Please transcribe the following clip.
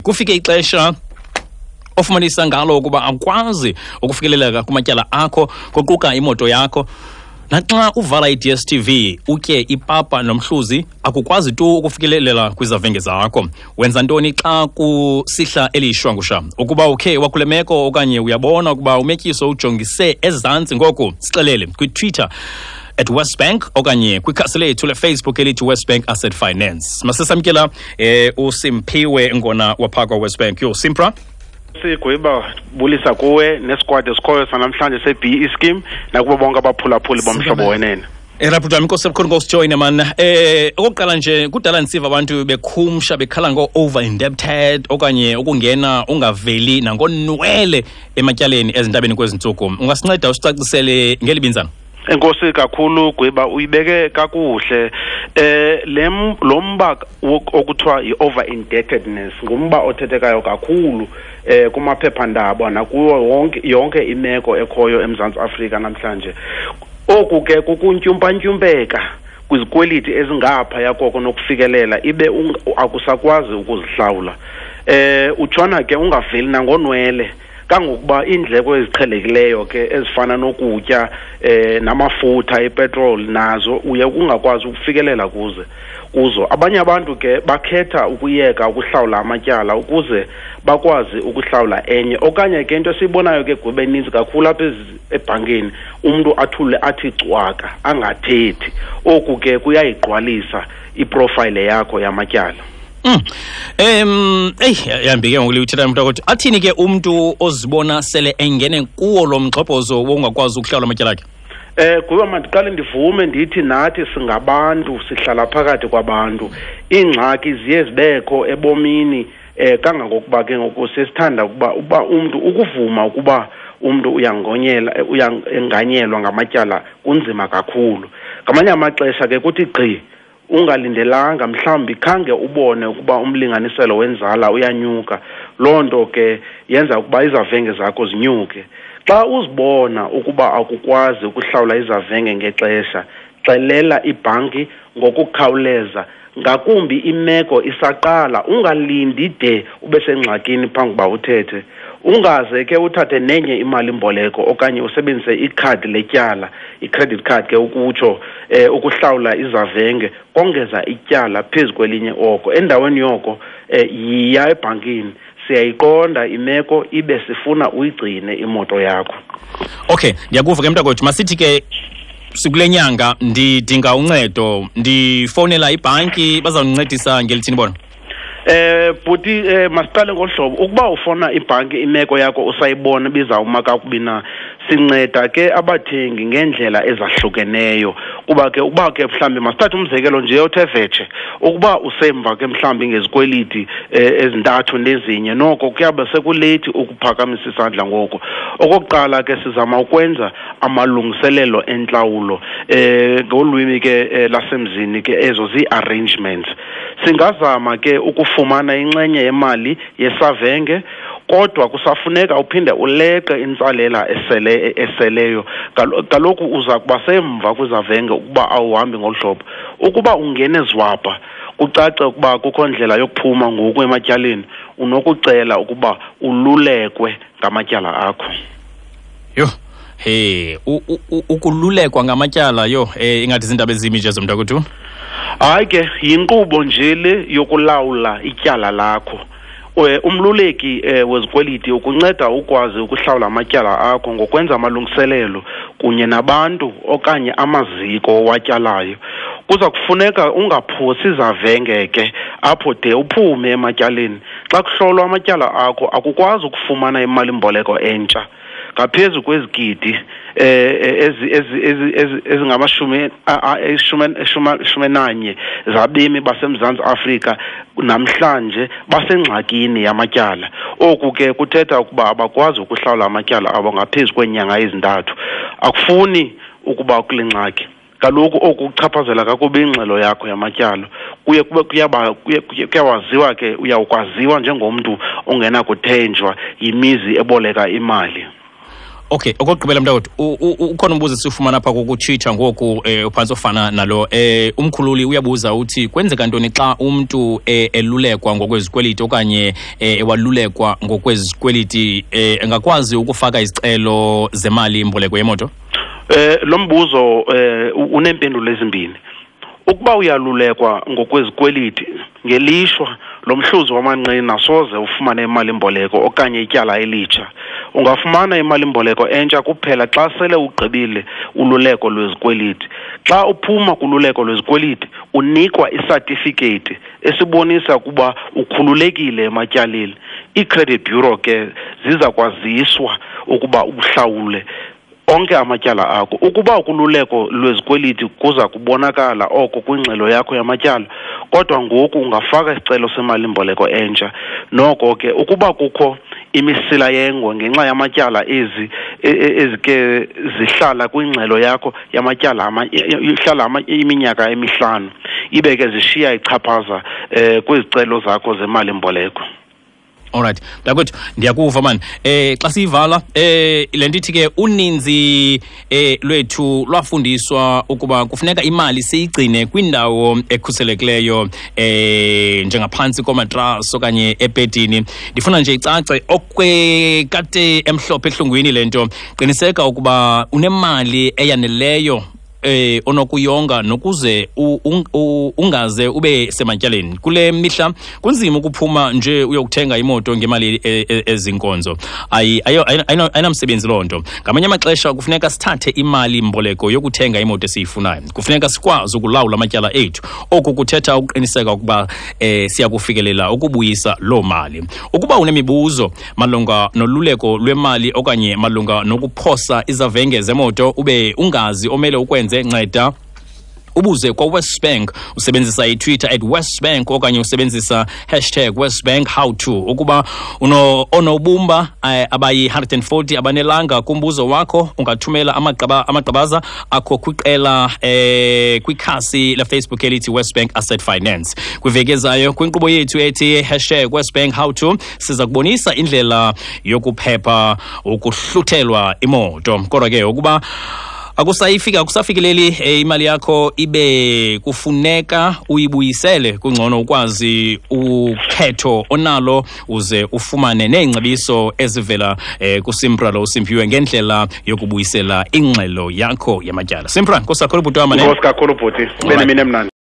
kufike ixesha ofumanisa ngalo ukuba akwazi ukufikeleleka kumatyala akho kuquka imoto yakho. Naxa uvala i-DStv utye ipapa nomhluzi akukwazi tu ukufikelela kwizavenge zakho. Wenza ntoni xa kusihla elishwangusha? Ukuba ukhe wakule meko okanye uyabona ukuba umetyiso ujongise ezantsi ngoku, sixelele kwiTwitter @WestBank okanye kwikhasi lethu leFacebook elithi WestBank Asset Finance. Masisamkela uSimphiwe Ngona wapha kwaWestBank. Yo Simpra. Sigweba bulisa kuwe nesquad esikhoyo sanamhlanje se-BE scheme nakubo bonke abaphulaphuli bomhlobo wenene. Raport wami inkosi ebukhulu ngosijoyina man. Okokuqala nje kudala nisiva abantu bekhumsha bekhala ngo-over indebted okanye ukungena ungaveli nangonwele ematyaleni ezintabeni kwezintsuku. Ungasinceda usicacisele ngeli binzana? Enkosi kakhulu Gweba, uyibeke kakuhle. Lo mba okuthiwa i-over indebtedness ngumba othethekayo kakhulu kumaphephandaba nakuyo yonke imeko ekhoyo eMzantsi Afrika namhlanje. Oku ke kukuntyumpantyumpeka kwizikweliti ezingaphaya koko nokufikelela ibe akusakwazi ukuzihlawula. Utshona ke ungaveli nangonwele kangokuba indleko eziqhelekileyo ke ezifana nokutya namafutha epetrol nazo uye ungakwazi ukufikelela kuzo. Abanye abantu ke bakhetha ukuyeka ukuhlawula amatyala ukuze bakwazi ukuhlawula enye, okanye ke into esibonayo ke Gwebe eninzi kakhulu apha ebhankini umuntu athule athi cwaka angathethi. Oku ke kuyayigqwalisa iprofile yakho yamatyala. Yambi ke ngokuli uthetha umuntu ukuthi athini ke umuntu ozibona sele engene kuwo lo mgxobhozo wongakwazi ukuhlawula amatyala akhe? Kuba mandiqale ndivume ndithi nathi singabantu sihlala phakathi kwabantu. Iingxaki ziye zibekho ebomini kangangokuba ke ngoku sesithanda ukuba umuntu ukuvuma ukuba umuntu uyanganyelwa ngamatyala kunzima kakhulu. Ngamanye amaxesha ke kuthi gqi ungalindelanga mhlawumbi khange ubone ukuba umlinganiselo wenzala uyanyuka. Loo nto ke yenza ukuba izavenge zakho zinyuke. Xa uzibona ukuba akukwazi ukuhlawula izavenge ngexesha, xelela ibhanki ngokukhawuleza, ngakumbi imeko isaqala. Ungalindi de ube sengxakini phambi kuba uthethe. Ungaze ke uthathe nenye imali mboleko okanye usebenzise ikhadi letyala, i-credit card ke ukutsho ukuhlawula izavenge kongeza ityala phezu kwelinye oko. Endaweni yoko yiya ebhankini, siyayiqonda imeko ibe sifuna uyigcine imoto yakho. Okay, ndiyakuva ke mntakwethu. Masithi ke sikule nyanga ndidinga uncedo, ndifowunela ibhanki bazawundincedisa ngelithini bona? Buti masiqale ngohlobo. Ukuba ufona ibhanki imeko yakho usayibona bizawuma kakubi na, sinceda ke abathengi ngendlela ezahlukeneyo. Kuba ke uba ke mhlambi masithathe umzekelo nje othe vetshe, ukuba usemva ke mhlambi ngezikweliti ezintathu nezinye, noko kuyabe sekulate ukuphakamisa isandla ngoko. Okokuqala ke sizama ukwenza amalungiselelo entlawulo ngolwimi ke lasemzini ke ezo zi-arrangements. Singazama ke ukufumana inxenye yemali yesavenge, kodwa kusafuneka uphinde uleqe intsalela eseleyo. Kaloku uza kuba semva kwizavenge ukuba awuhambi ngolhlobo. Ukuba ungene zwapha kucace ukuba kukho ndlela yokuphuma ngoku ematyaleni, unokucela ukuba ululekwe ngamatyala akho. Yo, ukululekwa ngamatyala ingathi izindaba ezimi nje zomntakwethu. Hayi ke yinkqubo nje le yokulawula ityala lakho. Umluleki wezikweliti ukunceda ukwazi ukuhlawula amatyala akho ngokwenza amalungiselelo kunye nabantu okanye amaziko watyalayo. Kuza kufuneka ungaphosi izavenge ke apho de uphume ematyaleni. Xa kuhlolwa amatyala akho akukwazi ukufumana imali mboleko entsha ngaphezu kwezigidi ezingama-11 zabemi baseMzantsi Afrika namhlanje basengxakini yamatyala. Oku ke kuthetha ukuba abakwazi ukuhlawula amatyala abo ngaphezu kweenyanga ezintathu. Akufuni ukuba kule ngxaki. Kaloku oku kuchaphazela kakubi ingxelo yakho yamatyala. Kuyawaziwa ke uyawukwaziwa njengomntu ongena kuthenjwa yimizi eboleka imali. Okay, okugqibela mntakwethu ukhona umbuzo sifumana apha kokutshitsha ngoku uphantsi ofana nalo umkhululi uyabuza uthi kwenzeka ntoni xa umntu elulekwa ngokwezikweliti okanye ewalulekwa ngokwezikweliti engakwazi ukufaka izicelo zemali mboleko yemoto? Lo mbuzo unempendulo ezimbini. Ukuba uyalulekwa ngokwezikweliti ngelishwa lo mhluzi wamanqina soze ufumane imali mboleko okanye ityala elitsha. Ungafumana imali mboleko entsha kuphela xa sele ugqibile ululeko lwezikweliti. Xa uphuma kululeko lwezikweliti unikwa isertificate esibonisa ukuba ukhululekile ematyaleni. I-credit bureau ke ziza kwaziswa ukuba uhlawule onke amatyala akho. Ukuba ukululeko lwezikweliti kuza kubonakala oko kwingxelo yakho yamatyala, kodwa ngoku ungafaka isicelo semali mboleko entsha. Noko ke ukuba kukho imisila yengwe ngenxa yamatyala ezike zihlala kwingxelo yakho yamatyala ihlala iminyaka emihlanu, ibe ke zishiya ichaphaza kwizicelo zakho zemali mboleko. Alright, mntakwethu ndiyakuva mani. Xa siyivala le ndithi ke uninzi lwethu lwafundiswa ukuba kufuneka imali siyigcine kwindawo ekhuselekileyo njengaphantsi komatrasi okanye ebhedini. Ndifuna nje icace okwekade emhlophe ehlungwini le nto. Qiniseka ukuba unemali eyaneleyo onokuyonga nokuze ungaze ube sematyaleni. Kule mihla kunzima ukuphuma nje uyokuthenga imoto ngemali ezinkonzo. Ayinamsebenzi loo nto. Ngamanye amaxesha kufuneka sithathe imali mboleko yokuthenga imoto esiyifunayo. Kufuneka sikwazi ukulawula amatyala ethu. Oku kuthetha ukuqiniseka ukuba siyakufikelela ukubuyisa loo mali. Ukuba unemibuzo malunga noluleko lwemali okanye malunga nokuphosa izavenge zemoto ube ungazi omele ukwenze, nceda ubuze kwa Westbank, usebenzisa iTwitter @Westbank okanye usebenzisa #WestbankHowTo. Ukuba onobumba abayi-140 abanelanga kumbuzo wakho, ungathumela amagqabaza akho kwiqela kwikhasi leFacebook elithi Westbank Asset Finance. Kwiveki ezayo kwinkqubo yethu ethi #WestbankHowTo siza kubonisa indlela yokuphepha ukuhluthelwa imoto. Kodwa ke ukuba akusafikeleli imali yakho ibe kufuneka uyibuyisele, kungcono ukwazi ukhetho onalo uze ufumane neengcebiso ezivela kuSimpra lo uSimpiwe ngendlela yokubuyisela ingxelo yakho yamatyala. Simpra, nkosi kakhulu bhuti wam. Nkosi kakhulu bhuti, bene mina emnandi.